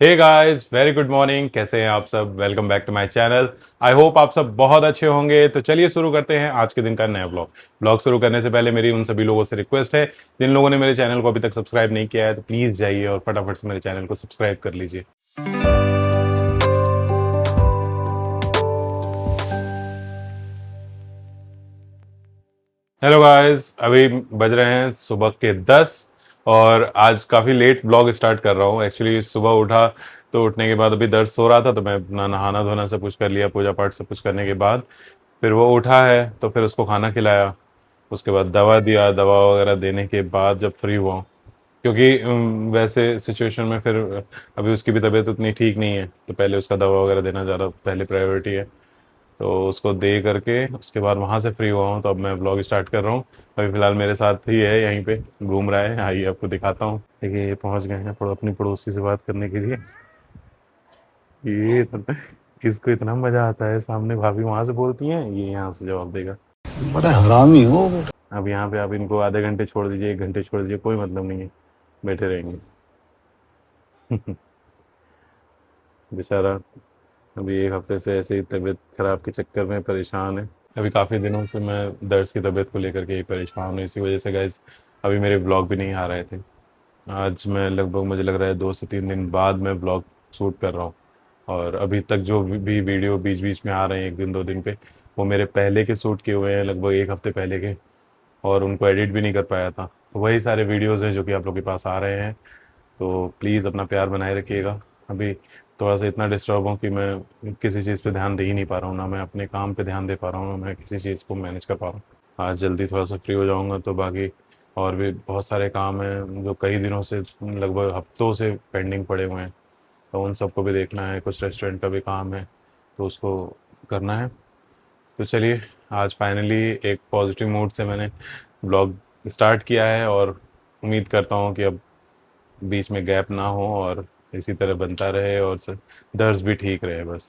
हे guys, very good morning. कैसे हैं आप सब? Welcome back to my channel. I hope आप सब बहुत अच्छे होंगे। तो चलिए शुरू करते हैं आज के दिन का नया ब्लॉग शुरू करने से पहले मेरी उन सभी लोगों से रिक्वेस्ट है जिन लोगों ने मेरे चैनल को अभी तक सब्सक्राइब नहीं किया है तो प्लीज जाइए और फटाफट से मेरे चैनल को सब्सक्राइब कर लीजिए। हेलो गाइस, अभी बज रहे हैं सुबह के 10 और आज काफ़ी लेट ब्लॉग स्टार्ट कर रहा हूँ। एक्चुअली सुबह उठा तो उठने के बाद अभी दर्द सो रहा था तो मैं अपना नहाना धोना सब कुछ कर लिया, पूजा पाठ सब कुछ करने के बाद फिर वो उठा है तो फिर उसको खाना खिलाया। उसके बाद दवा दिया, दवा वगैरह देने के बाद जब फ्री हुआ हूँ, क्योंकि वैसे सिचुएशन में फिर अभी उसकी भी तबीयत उतनी ठीक नहीं है तो पहले उसका दवा वगैरह देना ज़्यादा पहले प्रायोरिटी है। तो उसको दे करके उसके बाद वहाँ से फ्री हुआ हूँ तो अब मैं ब्लॉग स्टार्ट कर रहा हूँ। अभी फिलहाल मेरे साथ ही है, यहीं पे घूम रहा है। आइए आपको दिखाता हूँ। देखिए ये पहुँच गए हैं अपनी पड़ोसी से बात करने के लिए। ये इसको इतना मजा आता है, सामने भाभी वहां से बोलती हैं, ये यहाँ से जवाब देगा। बड़ा हरामी हो बेटा। अब यहाँ पे आप इनको आधे घंटे छोड़ दीजिए, 1 घंटे छोड़ दीजिए, कोई मतलब नहीं है, बैठे रहेंगे। बेचारा अभी 1 हफ्ते से ऐसे ही तबीयत खराब के चक्कर में परेशान है। अभी काफ़ी दिनों से मैं दर्द की तबीयत को लेकर के ही परेशान हूँ, इसी वजह से गाइस अभी मेरे ब्लॉग भी नहीं आ रहे थे। आज मैं लगभग मुझे लग रहा है 2 से 3 दिन बाद मैं ब्लॉग शूट कर रहा हूँ। और अभी तक जो भी वीडियो बीच बीच में आ रहे हैं 1 दिन 2 दिन पे, वो मेरे पहले के शूट किए हुए हैं, लगभग 1 हफ्ते पहले के। और उनको एडिट भी नहीं कर पाया था। वही सारे वीडियोज़ हैं जो कि आप लोग के पास आ रहे हैं। तो प्लीज़ अपना प्यार बनाए रखिएगा। अभी थोड़ा सा इतना डिस्टर्ब हूँ कि मैं किसी चीज़ पे ध्यान दे ही नहीं पा रहा हूँ, ना मैं अपने काम पे ध्यान दे पा रहा हूँ, ना मैं किसी चीज़ को मैनेज कर पा रहा हूँ। आज जल्दी थोड़ा सा फ्री हो जाऊँगा तो बाकी और भी बहुत सारे काम हैं जो कई दिनों से, लगभग हफ्तों से पेंडिंग पड़े हुए हैं। तो उन सबको भी देखना है, कुछ रेस्टोरेंट का भी काम है तो उसको करना है। तो चलिए, आज फाइनली एक पॉजिटिव मूड से मैंने ब्लॉग स्टार्ट किया है और उम्मीद करता हूँ कि अब बीच में गैप ना हो और इसी तरह बनता रहे और दर्द भी ठीक रहे बस।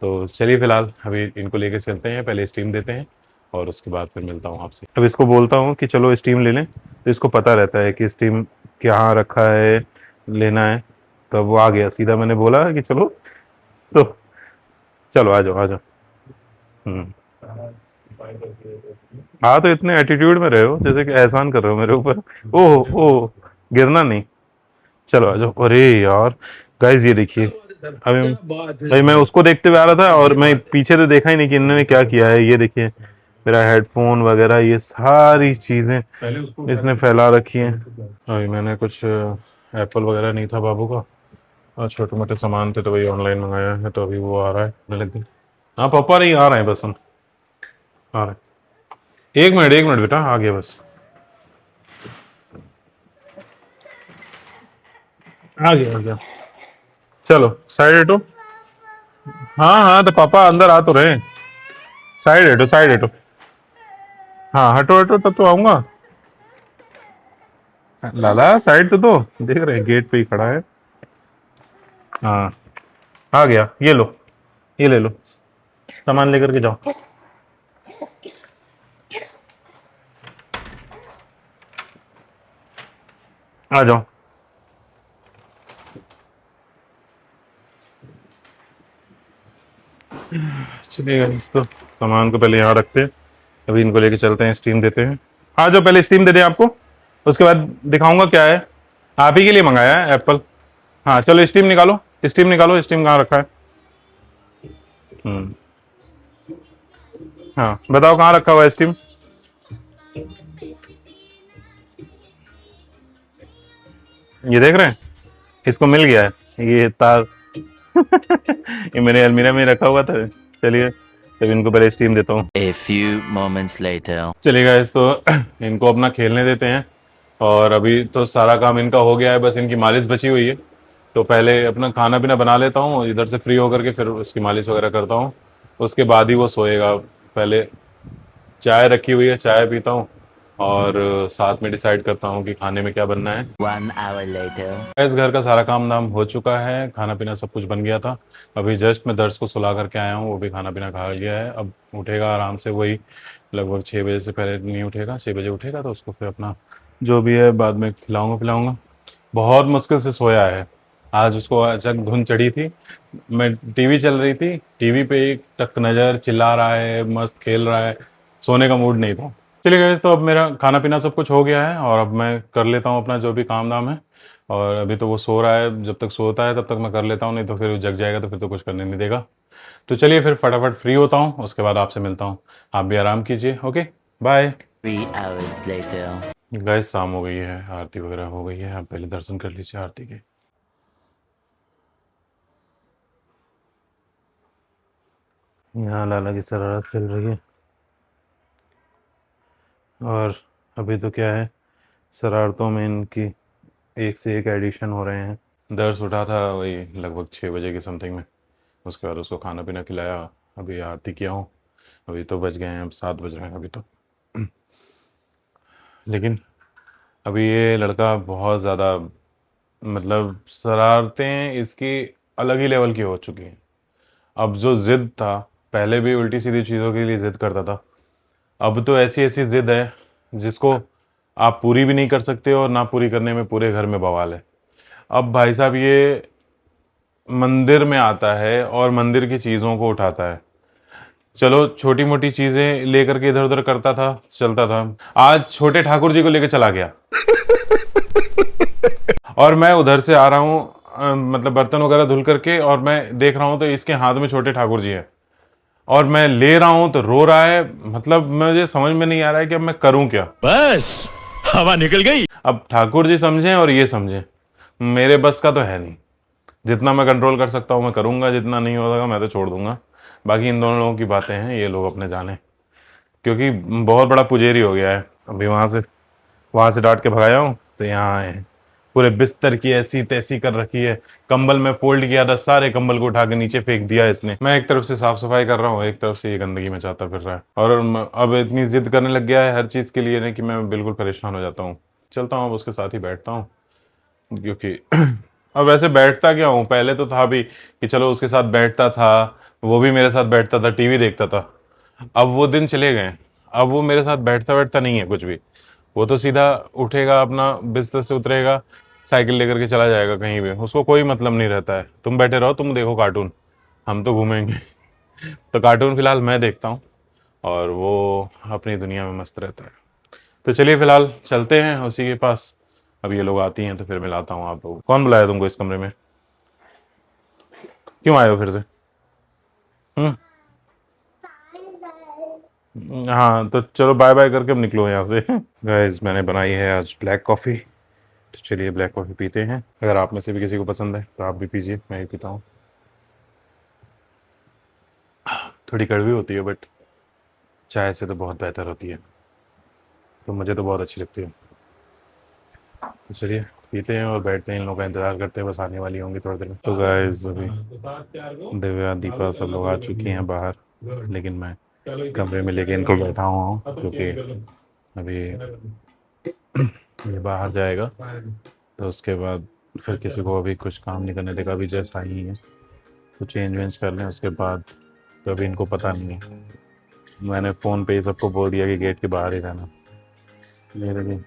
तो चलिए फिलहाल अभी इनको लेके चलते हैं, पहले स्टीम देते हैं और उसके बाद फिर मिलता हूँ आपसे। अब इसको बोलता हूँ कि चलो स्टीम ले लें, तो इसको पता रहता है कि स्टीम कहाँ रखा है, लेना है। तो वो आ गया सीधा, मैंने बोला कि चलो, तो चलो आ जाओ आ जाओ। हम्म। हाँ, तो इतने एटीट्यूड में रहे हो जैसे कि एहसान कर रहे हो मेरे ऊपर। ओह ओह, गिरना नहीं। चलो आ जाओ। अरे यार गाइस, ये देखिए, अभी भाई मैं उसको देखते हुए आ रहा था और मैं पीछे तो देखा ही नहीं कि इन्होंने क्या किया है। ये देखिए मेरा हेडफोन वगैरह ये सारी चीजें इसने फैला रखी हैं। अभी मैंने कुछ एप्पल वगैरह नहीं था बाबू का, और छोटे मोटे सामान थे तो वही ऑनलाइन मंगाया है, तो अभी वो आ रहा है लग गई। हाँ पापा नहीं आ रहे हैं, बस हम आ रहे हैं। 1 मिनट बेटा, आ गया बस, आ गया। चलो साइड हटो। हाँ हाँ, तो पापा अंदर आ तो रहे हैं। साइड हटो, साइड हटो। हाँ हटो हटो, तब तो आऊंगा। लाला साइड तो दो, देख रहे हैं गेट पे ही खड़ा है। हाँ आ गया, ये लो, ये ले लो, सामान लेकर के जाओ। आ जाओ। चलिएगा, इस तो सामान को पहले यहाँ रखते हैं, अभी इनको लेके चलते हैं, स्टीम देते हैं। आ जाओ, पहले स्टीम दे दें आपको, उसके बाद दिखाऊंगा क्या है। आप ही के लिए मंगाया है एप्पल। हाँ चलो स्टीम निकालो, स्टीम निकालो, स्टीम कहाँ रखा है? हम्म। हाँ बताओ कहाँ रखा हुआ है स्टीम? ये देख रहे हैं, इसको मिल गया है ये तार। ये मेरे अलमीरा में रखा हुआ था। चलिए तब इनको पहले स्टीम देता हूँ। A few moments later. चलिएगा, इस तो इनको अपना खेलने देते हैं। और अभी तो सारा काम इनका हो गया है, बस इनकी मालिश बची हुई है। तो पहले अपना खाना पीना बना लेता हूँ, इधर से फ्री होकर के फिर उसकी मालिश वगैरह करता हूँ। उसके बाद ही वो सोएगा। पहले चाय रखी हुई है, चाय पीता हूँ और साथ में डिसाइड करता हूँ कि खाने में क्या बनना है। 1 hour later. इस घर का सारा काम धाम हो चुका है, खाना पीना सब कुछ बन गया था। अभी जस्ट मैं दर्श को सुला करके आया हूँ, वो भी खाना पीना खा लिया है। अब उठेगा आराम से, वही लगभग 6 बजे से पहले नहीं उठेगा। 6 बजे उठेगा तो उसको फिर अपना जो भी है बाद में खिलाऊंगा पिलाऊंगा। बहुत मुश्किल से सोया है। आज उसको अचानक धुन चढ़ी थी, मैं टीवी चल रही थी, टीवी पे एक टक नज़र चिल्ला रहा है, मस्त खेल रहा है, सोने का मूड नहीं था। चलिए गाइस, तो अब मेरा खाना पीना सब कुछ हो गया है और अब मैं कर लेता हूँ अपना जो भी काम धाम है। और अभी तो वो सो रहा है, जब तक सोता है तब तक मैं कर लेता हूँ, नहीं तो फिर वो जग जाएगा तो फिर तो कुछ करने नहीं देगा। तो चलिए फिर फटाफट फ्री होता हूँ, उसके बाद आपसे मिलता हूँ। आप भी आराम कीजिए। Okay, bye. 3 hours later. Guys, शाम हो गई है, आरती वगैरह हो गई है, आप पहले दर्शन कर लीजिए आरती के। यहाँ लाला की शरारत चल रही है और अभी तो क्या है, शरारतों में इनकी एक से एक एडिशन हो रहे हैं। दर्श उठा था वही लगभग 6 बजे के समथिंग में, उसके बाद उसको खाना पीना खिलाया, अभी आरती किया हूँ। अभी तो बज गए हैं, अब 7 बज रहे हैं अभी तो। लेकिन अभी ये लड़का बहुत ज़्यादा, मतलब शरारतें इसकी अलग ही लेवल की हो चुकी हैं। अब जो ज़िद था, पहले भी उल्टी सीधी चीज़ों के लिए ज़िद करता था, अब तो ऐसी ऐसी ज़िद है जिसको आप पूरी भी नहीं कर सकते और ना पूरी करने में पूरे घर में बवाल है। अब भाई साहब ये मंदिर में आता है और मंदिर की चीज़ों को उठाता है। चलो छोटी मोटी चीज़ें लेकर के इधर उधर करता था, चलता था, आज छोटे ठाकुर जी को लेकर चला गया। और मैं उधर से आ रहा हूँ, मतलब बर्तन वगैरह धुल करके, और मैं देख रहा हूँ तो इसके हाथ में छोटे ठाकुर जी हैं और मैं ले रहा हूँ तो रो रहा है। मतलब मुझे समझ में नहीं आ रहा है कि अब मैं करूँ क्या। बस हवा निकल गई। अब ठाकुर जी समझें और ये समझें, मेरे बस का तो है नहीं। जितना मैं कंट्रोल कर सकता हूँ मैं करूँगा, जितना नहीं हो सका मैं तो छोड़ दूंगा। बाकी इन दोनों लोगों की बातें हैं, ये लोग अपने जाने, क्योंकि बहुत बड़ा पुजेरी हो गया है। अभी वहाँ से डांट के भगाया हूँ तो यहाँ आए हैं, पूरे बिस्तर की ऐसी तैसी कर रखी है। कंबल में फोल्ड किया था, सारे कंबल को उठा के नीचे फेंक दिया इसने। मैं एक तरफ से साफ सफाई कर रहा हूँ, एक तरफ से ये गंदगी मचाता फिर रहा है, और अब इतनी जिद करने लग गया है हर चीज़ के लिए ना कि मैं बिल्कुल परेशान हो जाता हूँ। चलता हूँ अब उसके साथ ही बैठता हूँ, क्योंकि अब वैसे बैठता क्या हूँ, पहले तो था भी कि चलो उसके साथ बैठता था, वो भी मेरे साथ बैठता था, टीवी देखता था। अब वो दिन चले गए, अब वो मेरे साथ बैठता बैठता नहीं है कुछ भी। वो तो सीधा उठेगा, अपना बिस्तर से उतरेगा, साइकिल लेकर के चला जाएगा कहीं भी, उसको कोई मतलब नहीं रहता है। तुम बैठे रहो, तुम देखो कार्टून, हम तो घूमेंगे। तो कार्टून फिलहाल मैं देखता हूँ और वो अपनी दुनिया में मस्त रहता है। तो चलिए फिलहाल चलते हैं उसी के पास। अब ये लोग आती हैं तो फिर मिलाता हूँ आप लोगों को। कौन बुलाया तुमको इस कमरे में, क्यों आए हो फिर से? हम्म। हाँ तो चलो बाय बाय करके अब निकलो यहाँ से। गाइस, मैंने बनाई है आज ब्लैक कॉफ़ी, तो चलिए ब्लैक कॉफ़ी पीते हैं। अगर आप में से भी किसी को पसंद है तो आप भी पीजिए, मैं ही पीता हूँ। थोड़ी कड़वी होती है बट चाय से तो बहुत बेहतर होती है, तो मुझे तो बहुत अच्छी लगती है। तो चलिए पीते हैं और बैठते हैं, इन लोगों का इंतज़ार करते हैं, बस आने वाली होंगी थोड़ी देर में। तो गाइस, अभी दिव्या दीपा सब लोग आ चुकी हैं बाहर, लेकिन मैं कमरे में लेके इनको बैठा हुआ हूँ क्योंकि अभी ये बाहर जाएगा तो उसके बाद फिर किसी को अभी कुछ काम नहीं करने देगा। अभी जस्ट आई ही है तो चेंज वेंज कर लें उसके बाद, तो अभी इनको पता नहीं है। मैंने फ़ोन पे ही सबको बोल दिया कि गेट के बाहर ही रहना। ये देखिए,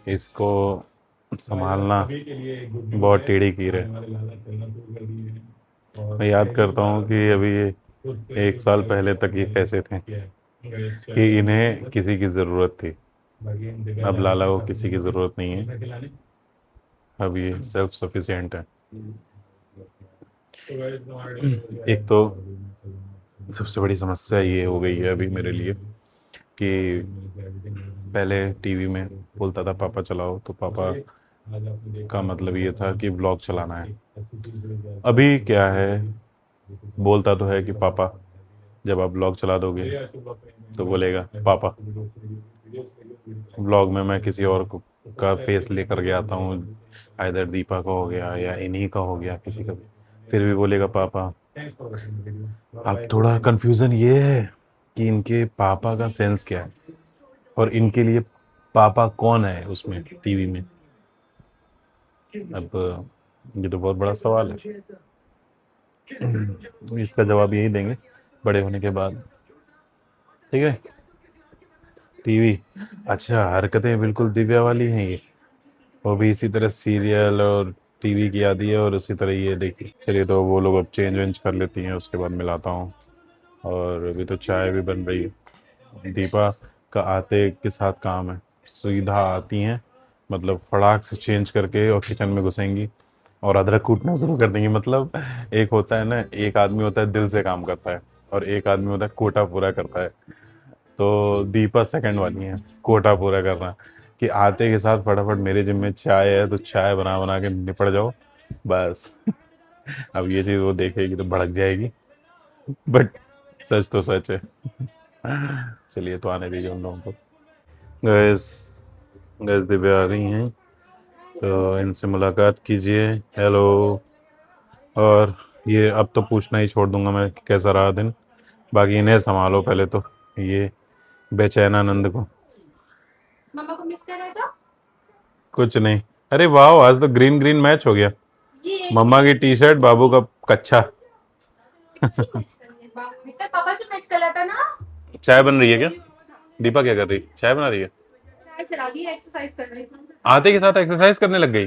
इसको संभालना बहुत टेढ़ी कीर है। मैं याद करता हूँ कि अभी ये 1 साल पहले तक ये कैसे थे कि इन्हें किसी की ज़रूरत थी। अब लाला को किसी की ज़रूरत नहीं है, अब ये सेल्फ सफिशिएंट है। एक तो सबसे बड़ी समस्या ये हो गई है अभी मेरे लिए कि पहले टीवी में बोलता था पापा चलाओ, तो पापा का मतलब ये था कि व्लॉग चलाना है। अभी क्या है, बोलता तो है कि पापा, जब आप व्लॉग चला दोगे तो बोलेगा पापा। व्लॉग में मैं किसी और का फेस लेकर के आता हूँ, आइदर दीपा का हो गया या इन्हीं का हो गया किसी का भी, फिर भी बोलेगा पापा। अब थोड़ा कंफ्यूजन ये है कि इनके पापा का सेंस क्या है और इनके लिए पापा कौन है उसमें टीवी में। अब ये तो बहुत बड़ा सवाल है, इसका जवाब यही देंगे बड़े होने के बाद। ठीक है, टीवी, अच्छा हरकतें बिल्कुल दिव्या वाली हैं ये। वो भी इसी तरह सीरियल और टीवी की आदी है और उसी तरह ये देखी। चलिए तो वो लोग अब चेंज वेंज कर लेती हैं, उसके बाद मिलाता हूँ। और अभी तो चाय भी बन रही है। दीपा का आते के साथ काम है, सीधा आती हैं, मतलब फटाक से चेंज करके और किचन में घुसेंगी और अदरक कूटना शुरू कर देंगी। मतलब एक होता है ना, एक आदमी होता है दिल से काम करता है और एक आदमी होता है कोटा पूरा करता है। तो दीपा सेकंड वाली है, कोटा पूरा करना, कि आते के साथ फटाफट मेरे जिम में चाय है तो चाय बना बना के निपट जाओ बस। अब ये चीज़ वो देखेगी तो भड़क जाएगी, बट सच तो सच है। चलिए तो आने दीजिए उन लोगों को। गैस गैस दिव्या आ गई हैं, तो इनसे मुलाकात कीजिए। हेलो। और ये अब तो पूछना ही छोड़ दूंगा मैं कि कैसा रहा दिन, बाकी इन्हें संभालो पहले तो, ये बेचैनानंद को। मम्मा को मिस कर रहा था। कुछ नहीं। अरे वाह, आज तो ग्रीन ग्रीन मैच हो गया। ये मम्मा की टी शर्ट, बाबू का कच्चा। अच्छी मैच कर रही है बाप बेटा, पापा से मैच कर रहा था ना। चाय बन रही है क्या? दीपा क्या कर रही, चाय बना रही है? चाय चढ़ा दी, एक्सरसाइज कर रही है। आते के साथ एक्सरसाइज करने लग गई।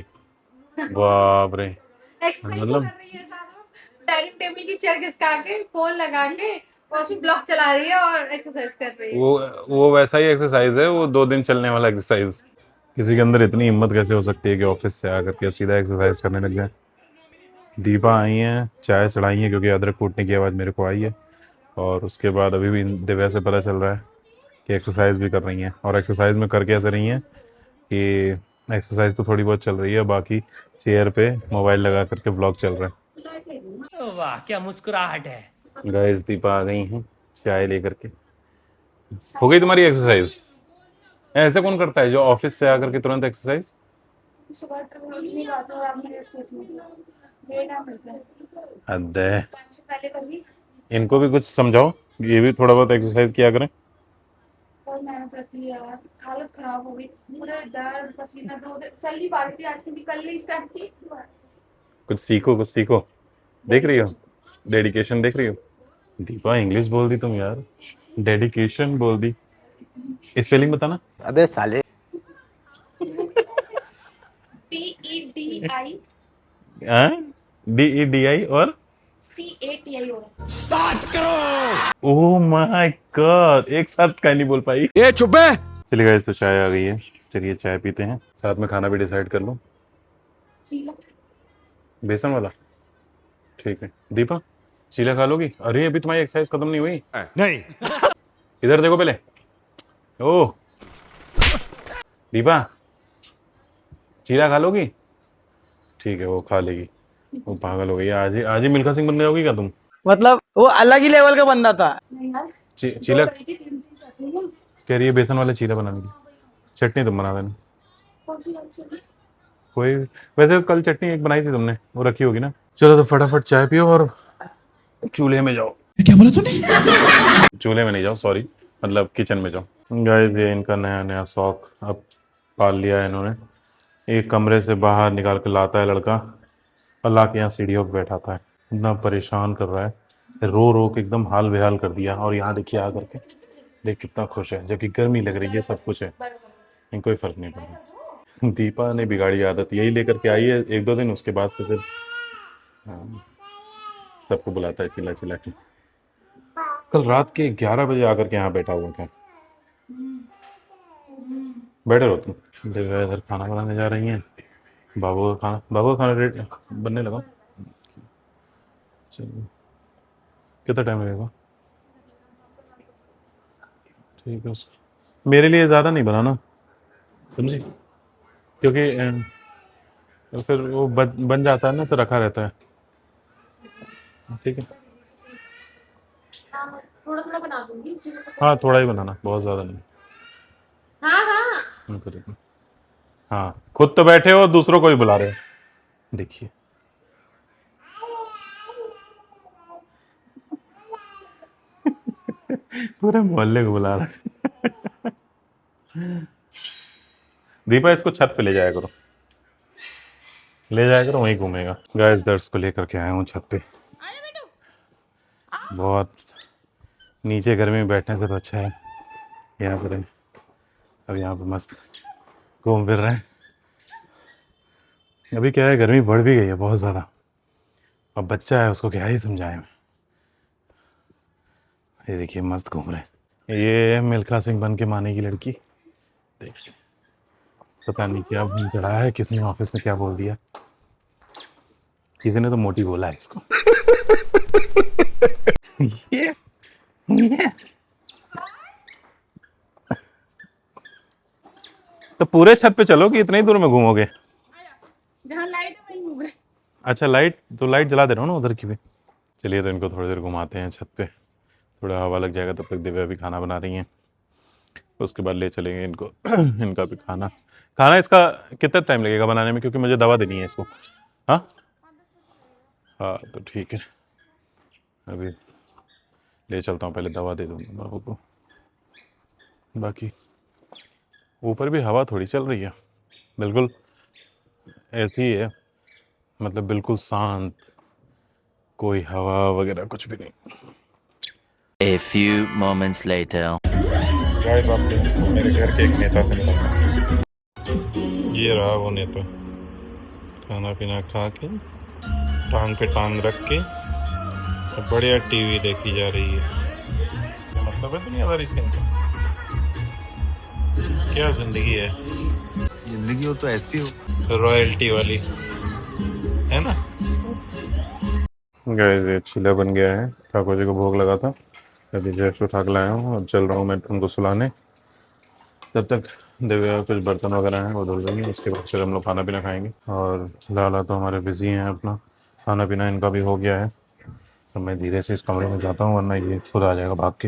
बाप रे। एक्सरसाइज तो मतलब कर रही है साथ में, डाइनिंग टेबल की चेयर घिसका के फोन लगा के और फिर ब्लॉग चला रही है और एक्सरसाइज कर रही है। वो वैसा ही एक्सरसाइज है, वो 2 दिन चलने वाला एक्सरसाइज। किसी के अंदर इतनी हिम्मत कैसे हो सकती है कि ऑफिस से आकर के सीधा एक्सरसाइज करने लग जाए। दीपा आई हैं, चाय चढ़ाई है, क्योंकि अदरक कूटने की आवाज़ मेरे को आई है। और उसके बाद अभी भी दिव्या से पता चल रहा है कि एक्सरसाइज भी कर रही हैं, और एक्सरसाइज में कर कैसे रही हैं कि एक्सरसाइज तो थोड़ी बहुत चल रही है, बाकी चेयर पे मोबाइल लगा करके ब्लॉग चल रहा वाह क्या मुस्कुराहट है। है। गाइस दीपा आ गई हैं चाय लेकर के। हो गई तुम्हारी एक्सरसाइज? ऐसे कौन करता है जो ऑफिस से आकर के तुरंत एक्सरसाइज? सुबह नहीं बात हो, रात में लेट आ मिलता है, हद है। टाइम से पहले कर ली। इनको भी कुछ समझाओ, ये भी थोड़ा बहुत एक्सरसाइज किया करें। बहुत मेहनत करती है यार, हालत खराब हो गई, पूरे दर्द पसीना, 2 दिन चल नहीं पा रही थी, आज भी कल नहीं स्टार्ट की। कुछ सीखो, कुछ सीखो। देख रही हो डेडिकेशन, देख रही हो? दीपा इंग्लिश बोल दी तुम यार, डेडिकेशन बोल दी। स्पेलिंग बताना। अबे साले PEDI DEDI और CATIO। ओह माय गॉड, एक साथ कहीं नहीं बोल पाई। ए चुप है। चलिए गाइस, तो चाय आ गई है, चलिए चाय पीते हैं, साथ में खाना भी डिसाइड कर लो। चीला बेसन वाला ठीक है। दीपा चीला खा लोगी? अरे अभी तुम्हारी एक्सरसाइज खत्म नहीं हुई। नहीं। इधर देखो पहले। ओह दीपा, चीला खा लोगी? ठीक है, वो खा लेगी। वो पागल हो गई है, आज ही मिल्खा सिंह बन जाओगी क्या तुम? मतलब वो अलग ही लेवल का बंदा था। नहीं यार, चीला 3 करती हूँ। कह रही है बेसन वाला चीला बनाने की। चटनी तुम बना देना कौन सी कौन सी? कोई। वैसे कल चटनी एक बनाई थी तुमने, वो रखी होगी ना। चलो तो फटाफट चाय पियो और चूल्हे में जाओ। क्या बोला तूने? चूल्हे में नहीं जाओ, सॉरी, मतलब किचन में जाओ। गाइस ये इनका नया नया शौक अब पाल लिया है इन्होंने। एक कमरे से बाहर निकाल कर लाता है लड़का और ला के यहाँ सीढ़ियों पर बैठाता है। इतना परेशान कर रहा है, रो रो के एकदम हाल बेहाल कर दिया। और यहाँ देखिए आ करके देख कितना खुश है, जबकि गर्मी लग रही है, सब कुछ है, इनको कोई फर्क नहीं पड़ रहा। दीपा ने बिगाड़ी आदत, यही लेकर के आई है 1-2 दिन, उसके बाद से फिर सबको बुलाता है चिल्ला चिल्ला के। कल रात के 11 बजे आकर के यहाँ बैठा हुआ था। बैठे रहो तुम। दिव्या इधर खाना बनाने जा रही हैं। बाबू का खाना रेडी बनने लगा। चलिए कितना टाइम लगेगा? ठीक है, उसको मेरे लिए ज़्यादा नहीं बनाना, समझी, क्योंकि फिर वो बन जाता है ना, तो रखा रहता है। ठीक है, थोड़ा थोड़ा बना दूंगी। हाँ थोड़ा ही बनाना, बहुत ज़्यादा नहीं। हाँ हाँ, करेगा। हाँ खुद तो बैठे हो, दूसरों को भी बुला रहे हो, देखिए। पूरे मोहल्ले को बुला रहा है। दीपा इसको छत पे ले जाया करो, ले जाया करो, वहीं घूमेगा। गाइस दर्श को लेकर के आया हूँ छत पे। बहुत नीचे गर्मी में बैठने से तो अच्छा है यहाँ पर है। अब यहाँ पे मस्त घूम फिर रहे हैं। अभी क्या है, गर्मी बढ़ भी गई है बहुत ज़्यादा। अब बच्चा है, उसको क्या ही समझाएं। ये देखिए मस्त घूम रहे हैं। ये मिल्खा सिंह बन के माने की लड़की, देखिए पता नहीं क्या भूल चढ़ा है, किसने ऑफिस में क्या बोल दिया। किसी ने तो मोटी बोला है इसको। ये तो पूरे छत पे चलो कि इतने ही दूर में घूमोगे? जहाँ लाइट है वहीं घूम रहे। अच्छा लाइट, तो लाइट जला दे रहा हूँ ना उधर की भी। चलिए तो इनको थोड़ी देर घुमाते हैं छत पे, थोड़ा हवा लग जाएगा। तब तक दिव्या अभी खाना बना रही हैं, उसके बाद ले चलेंगे इनको। इनका भी खाना खाना इसका कितना टाइम लगेगा बनाने में, क्योंकि मुझे दवा देनी है इसको। हाँ हाँ तो ठीक है, अभी ले चलता हूँ, पहले दवा दे दूँगा बाबू को। बाकी ऊपर भी हवा थोड़ी चल रही है, बिल्कुल ऐसी ही है, मतलब बिल्कुल शांत, कोई हवा वगैरह कुछ भी नहीं। A few moments later. Guys आपको मेरे घर के एक नेता से मिला, ये रहा वो नेता। खाना पीना खा के टांग पे टांग रख के बढ़िया टीवी देखी जा रही है। मतलब है दुनियादारी से इनका क्या जिंदगी है, जिंदगी हो तो ऐसी हो। रॉयल्टी वाली, है ना। गाइस ये चीला बन गया है, ठाकुर जी को भोग लगा था, अभी जस्ट उठा के लाया हूँ और चल रहा हूँ मैं उनको सुलाने। तब तक दिव्या कुछ बर्तन वगैरह हैं वो धुल देंगे, उसके बाद फिर हम लोग खाना पीना खाएंगे। और लाला तो हमारे बिजी हैं, अपना खाना पीना इनका भी हो गया है। तो मैं धीरे से इस कमरे में जाता हूँ, वरना ये खुद आ जाएगा भाग के।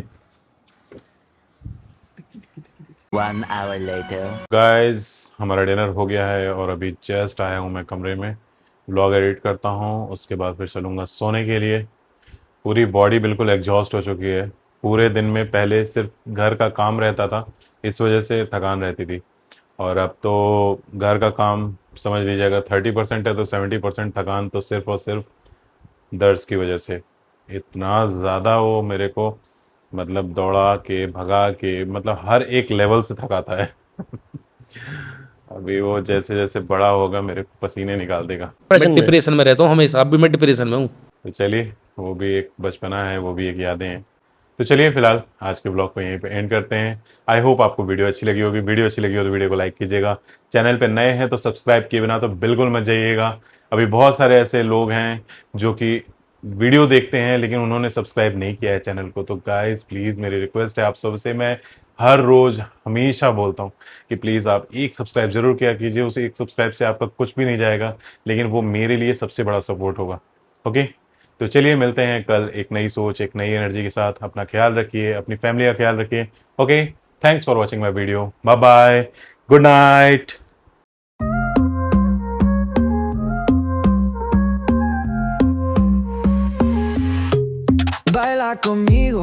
1 hour later. गाइस हमारा डिनर हो गया है और अभी जस्ट आया हूँ मैं कमरे में, व्लॉग एडिट करता हूँ, उसके बाद फिर चलूँगा सोने के लिए। पूरी बॉडी बिल्कुल एग्जॉस्ट हो चुकी है। पूरे दिन में पहले सिर्फ घर का काम रहता था, इस वजह से थकान रहती थी, और अब तो घर का काम समझ लीजिएगा 30% है, तो 70% थकान तो सिर्फ और सिर्फ दर्द की वजह से। इतना ज़्यादा वो मेरे को मतलब दौड़ा के भगा के, मतलब हर एक लेवल से थकाता है। अभी वो जैसे जैसे बड़ा होगा मेरे को पसीने निकाल देगा। मैं डिप्रेशन में रहता हूँ हमेशा, अब भी मैं डिप्रेशन में हूँ। तो चलिए, वो भी एक बचपना है, वो भी एक यादें हैं। तो चलिए फिलहाल आज के ब्लॉग को यहीं पे एंड करते हैं। आई होप आपको वीडियो अच्छी लगी होगी। वीडियो अच्छी लगी हो तो वीडियो को लाइक कीजिएगा। चैनल पे नए हैं तो सब्सक्राइब किए बिना तो बिल्कुल मत जाइएगा। अभी बहुत सारे ऐसे लोग हैं जो कि वीडियो देखते हैं लेकिन उन्होंने सब्सक्राइब नहीं किया है चैनल को। तो गाइस प्लीज़ मेरी रिक्वेस्ट है आप सबसे, मैं हर रोज़ हमेशा बोलता हूँ कि प्लीज़ आप एक सब्सक्राइब जरूर किया कीजिए। उस एक सब्सक्राइब से आपका कुछ भी नहीं जाएगा, लेकिन वो मेरे लिए सबसे बड़ा सपोर्ट होगा। ओके, तो चलिए मिलते हैं कल एक नई सोच, एक नई एनर्जी के साथ। अपना ख्याल रखिए, अपनी फैमिली का ख्याल रखिए। Okay, thanks for watching my video. Bye bye, good night. Baila conmigo,